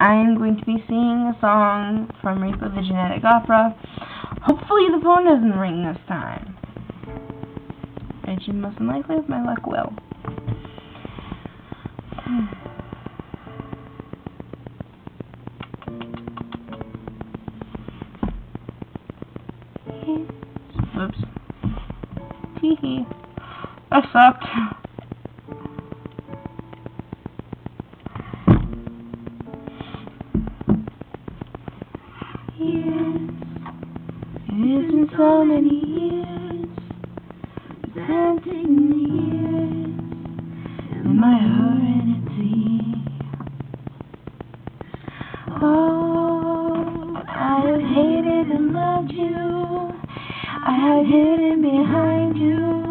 I'm going to be singing a song from Repo the Genetic Opera. Hopefully the phone doesn't ring this time. Which most likely, if my luck will. Oops. Hee. That sucked. Years. It's been so many years. Dancing years. And my heart at sea. Oh, I have hated and loved you. I have hidden behind you.